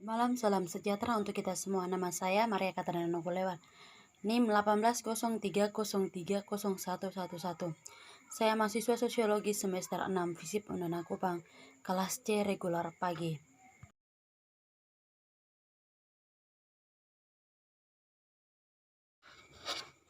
Malam, salam sejahtera untuk kita semua. Nama saya Maria Katarina Nogulewa. NIM 1803030111. Saya mahasiswa sosiologi semester 6 FISIP Undana Kupang, kelas C regular pagi.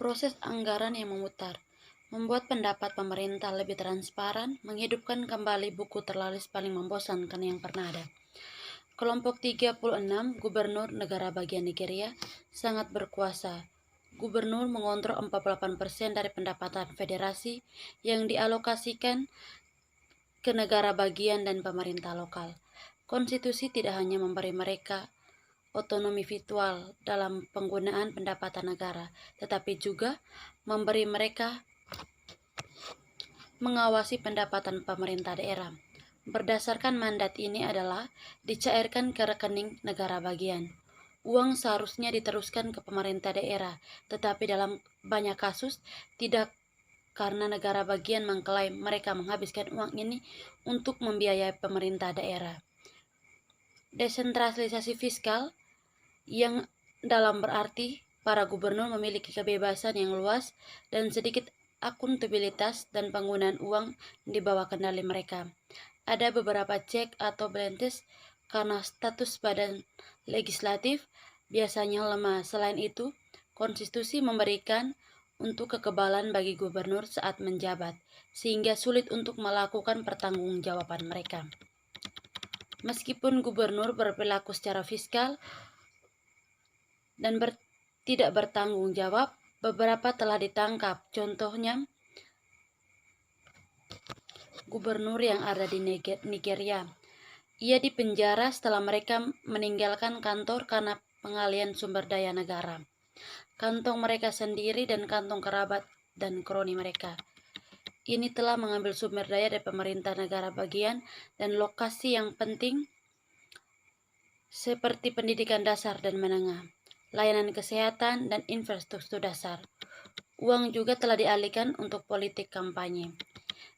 Proses anggaran yang memutar membuat pendapat pemerintah lebih transparan, menghidupkan kembali buku terlaris paling membosankan yang pernah ada. Kelompok 36, Gubernur Negara Bagian Nigeria, sangat berkuasa. Gubernur mengontrol 48% dari pendapatan federasi yang dialokasikan ke negara bagian dan pemerintah lokal. Konstitusi tidak hanya memberi mereka otonomi virtual dalam penggunaan pendapatan negara, tetapi juga memberi mereka mengawasi pendapatan pemerintah daerah. Berdasarkan mandat ini adalah dicairkan ke rekening negara bagian. Uang seharusnya diteruskan ke pemerintah daerah, tetapi dalam banyak kasus tidak, karena negara bagian mengklaim mereka menghabiskan uang ini untuk membiayai pemerintah daerah. Desentralisasi fiskal yang dalam berarti para gubernur memiliki kebebasan yang luas dan sedikit akuntabilitas dan penggunaan uang di bawah kendali mereka. Ada beberapa cek atau balances karena status badan legislatif biasanya lemah. Selain itu, konstitusi memberikan untuk kekebalan bagi gubernur saat menjabat, sehingga sulit untuk melakukan pertanggungjawaban mereka. Meskipun gubernur berperilaku secara fiskal dan tidak bertanggung jawab, beberapa telah ditangkap. Contohnya, gubernur yang ada di Nigeria. Ia dipenjara setelah mereka meninggalkan kantor karena pengalian sumber daya negara, kantong mereka sendiri dan kantong kerabat dan kroni mereka. Ini telah mengambil sumber daya dari pemerintah negara bagian dan lokasi yang penting seperti pendidikan dasar dan menengah, layanan kesehatan, dan infrastruktur dasar. Uang juga telah dialihkan untuk politik kampanye.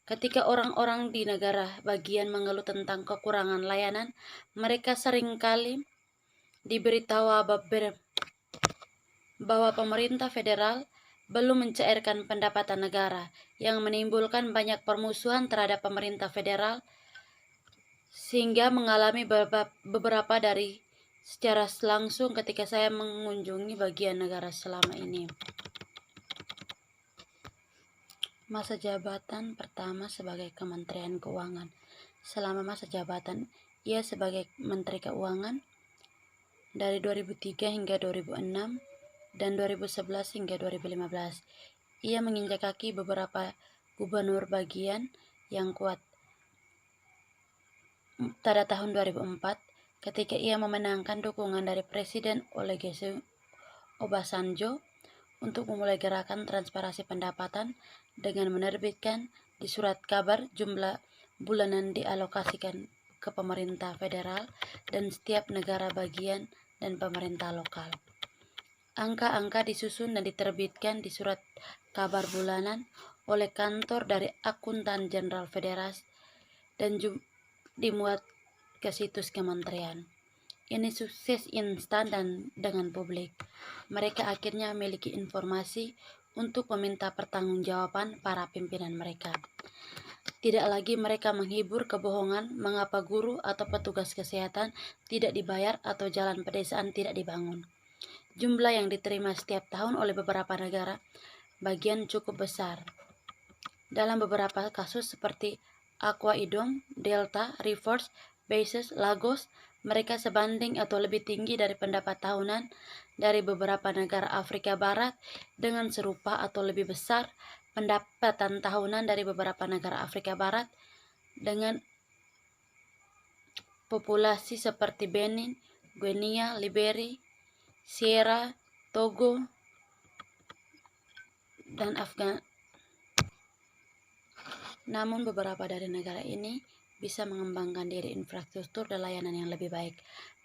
Ketika orang-orang di negara bagian mengeluh tentang kekurangan layanan, mereka seringkali diberitahu bahwa pemerintah federal belum mencairkan pendapatan negara, yang menimbulkan banyak permusuhan terhadap pemerintah federal, sehingga mengalami beberapa dari secara langsung ketika saya mengunjungi bagian negara selama ini. Masa jabatan pertama sebagai Kementerian Keuangan. Selama masa jabatan ia sebagai Menteri Keuangan dari 2003 hingga 2006 dan 2011 hingga 2015. Ia menginjak kaki beberapa gubernur bagian yang kuat. Pada tahun 2004, ketika ia memenangkan dukungan dari Presiden Olusegun Obasanjo untuk memulai gerakan transparansi pendapatan dengan menerbitkan di surat kabar jumlah bulanan dialokasikan ke pemerintah federal dan setiap negara bagian dan pemerintah lokal. Angka-angka disusun dan diterbitkan di surat kabar bulanan oleh kantor dari Akuntan Jenderal Federasi dan dimuat ke situs kementerian. Ini sukses instan dan dengan publik. Mereka akhirnya memiliki informasi untuk meminta pertanggungjawaban para pimpinan mereka. Tidak lagi mereka menghibur kebohongan mengapa guru atau petugas kesehatan tidak dibayar atau jalan pedesaan tidak dibangun. Jumlah yang diterima setiap tahun oleh beberapa negara bagian cukup besar. Dalam beberapa kasus seperti Akwa Ibom, Delta, Rivers, Bases, Lagos, mereka sebanding atau lebih tinggi dari pendapat tahunan dari beberapa negara Afrika Barat dengan serupa atau lebih besar pendapatan tahunan dari beberapa negara Afrika Barat dengan populasi seperti Benin, Guinea, Liberia, Sierra, Togo, dan Afghanistan. Namun beberapa dari negara ini bisa mengembangkan diri infrastruktur dan layanan yang lebih baik.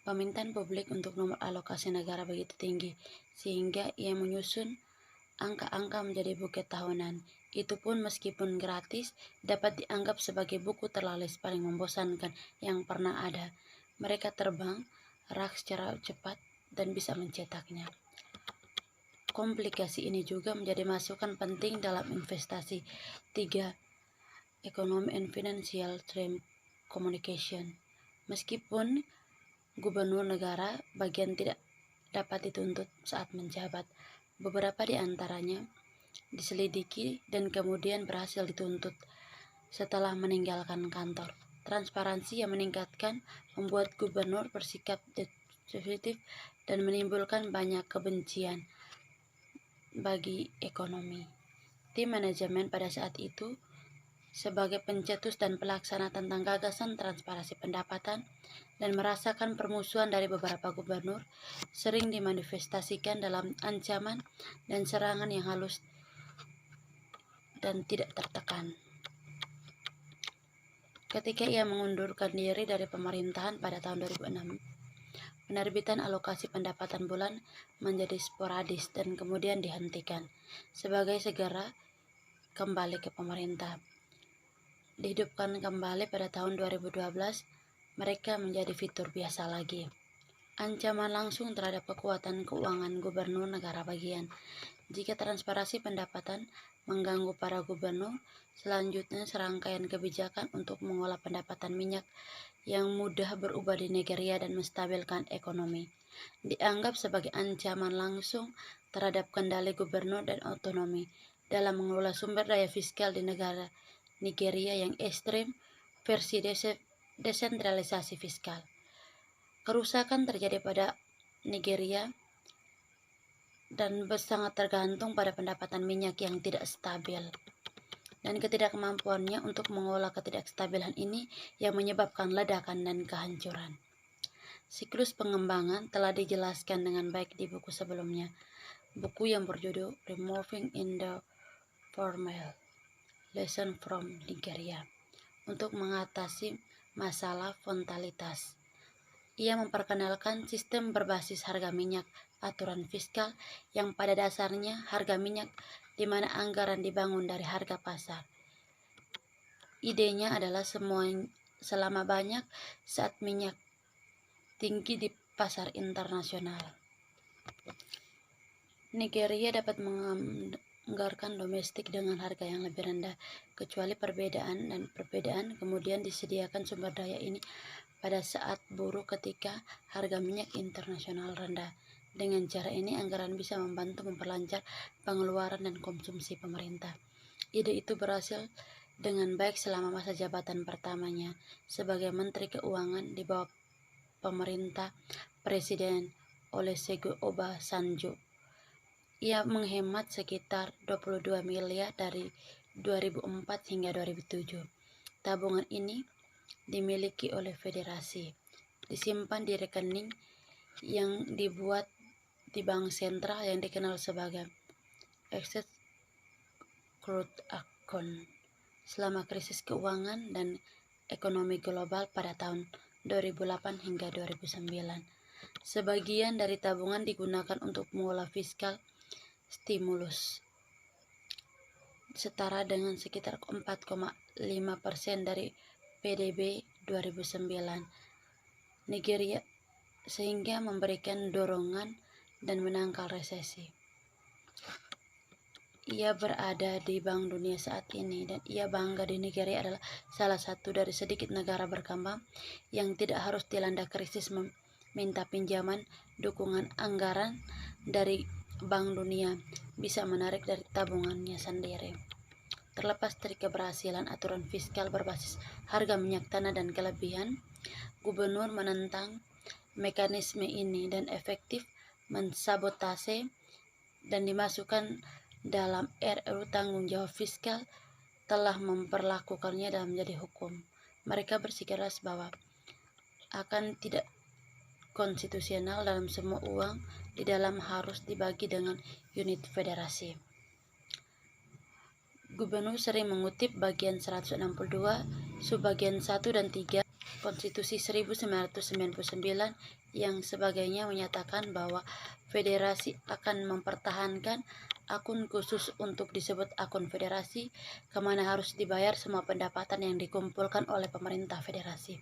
Permintaan publik untuk nomor alokasi negara begitu tinggi, sehingga ia menyusun angka-angka menjadi bukit tahunan. Itu pun meskipun gratis, dapat dianggap sebagai buku terlaris paling membosankan yang pernah ada. Mereka terbang rak secara cepat dan bisa mencetaknya. Komplikasi ini juga menjadi masukan penting dalam investasi. 3. Economy and Financial Stream Communication. Meskipun gubernur negara bagian tidak dapat dituntut saat menjabat, beberapa di antaranya diselidiki dan kemudian berhasil dituntut setelah meninggalkan kantor. Transparansi yang meningkatkan membuat gubernur bersikap destruktif dan menimbulkan banyak kebencian bagi ekonomi. Tim manajemen pada saat itu sebagai pencetus dan pelaksana tentang gagasan transparansi pendapatan dan merasakan permusuhan dari beberapa gubernur sering dimanifestasikan dalam ancaman dan serangan yang halus dan tidak tertekan. Ketika ia mengundurkan diri dari pemerintahan pada tahun 2006, penerbitan alokasi pendapatan bulan menjadi sporadis dan kemudian dihentikan. Sebagai segera kembali ke pemerintah, dihidupkan kembali pada tahun 2012, mereka menjadi fitur biasa lagi. Ancaman langsung terhadap kekuatan keuangan gubernur negara bagian. Jika transparansi pendapatan mengganggu para gubernur, selanjutnya serangkaian kebijakan untuk mengolah pendapatan minyak yang mudah berubah di Nigeria dan menstabilkan ekonomi dianggap sebagai ancaman langsung terhadap kendali gubernur dan otonomi dalam mengelola sumber daya fiskal di negara Nigeria yang ekstrem versi desentralisasi fiskal. Kerusakan terjadi pada Nigeria dan sangat tergantung pada pendapatan minyak yang tidak stabil dan ketidakmampuannya untuk mengolah ketidakstabilan ini yang menyebabkan ledakan dan kehancuran. Siklus pengembangan telah dijelaskan dengan baik di buku sebelumnya, buku yang berjudul Removing in the Formal Lesson from Nigeria, untuk mengatasi masalah volatilitas. Ia memperkenalkan sistem berbasis harga minyak, aturan fiskal yang pada dasarnya harga minyak di mana anggaran dibangun dari harga pasar. Idenya adalah selama banyak saat minyak tinggi di pasar internasional, Nigeria dapat menganggarkan domestik dengan harga yang lebih rendah, kecuali perbedaan kemudian disediakan sumber daya ini pada saat buruk ketika harga minyak internasional rendah. Dengan cara ini, anggaran bisa membantu memperlancar pengeluaran dan konsumsi pemerintah. Ide itu berhasil dengan baik selama masa jabatan pertamanya sebagai Menteri Keuangan di bawah pemerintah Presiden Olusegun Obasanjo. Ia menghemat sekitar 22 miliar dari 2004 hingga 2007. Tabungan ini dimiliki oleh federasi, disimpan di rekening yang dibuat di bank sentral yang dikenal sebagai Excess Crude Account selama krisis keuangan dan ekonomi global pada tahun 2008 hingga 2009. Sebagian dari tabungan digunakan untuk mengolah fiskal stimulus setara dengan sekitar 4,5% dari PDB 2009 Nigeria, sehingga memberikan dorongan dan menangkal resesi. Ia berada di Bank Dunia saat ini dan ia bangga di Nigeria adalah salah satu dari sedikit negara berkembang yang tidak harus dilanda krisis meminta pinjaman dukungan anggaran dari Bank Dunia, bisa menarik dari tabungannya sendiri. Terlepas dari keberhasilan aturan fiskal berbasis harga minyak tanah dan kelebihan, gubernur menentang mekanisme ini dan efektif mensabotase dan dimasukkan dalam RUU tanggung jawab fiskal telah memperlakukannya dalam menjadi hukum. Mereka bersikeras bahwa akan tidak konstitusional dalam semua uang di dalam harus dibagi dengan unit federasi. Gubernur sering mengutip bagian 162, subbagian 1 dan 3 Konstitusi 1999 yang sebagainya menyatakan bahwa federasi akan mempertahankan akun khusus untuk disebut akun federasi, kemana harus dibayar semua pendapatan yang dikumpulkan oleh pemerintah federasi.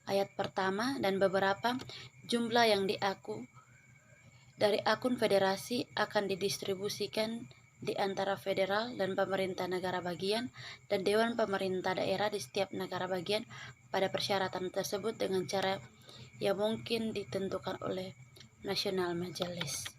ayat pertama dan beberapa jumlah yang diaku dari akun federasi akan didistribusikan di antara federal dan pemerintah negara bagian dan dewan pemerintah daerah di setiap negara bagian pada persyaratan tersebut dengan cara yang mungkin ditentukan oleh Nasional Majelis.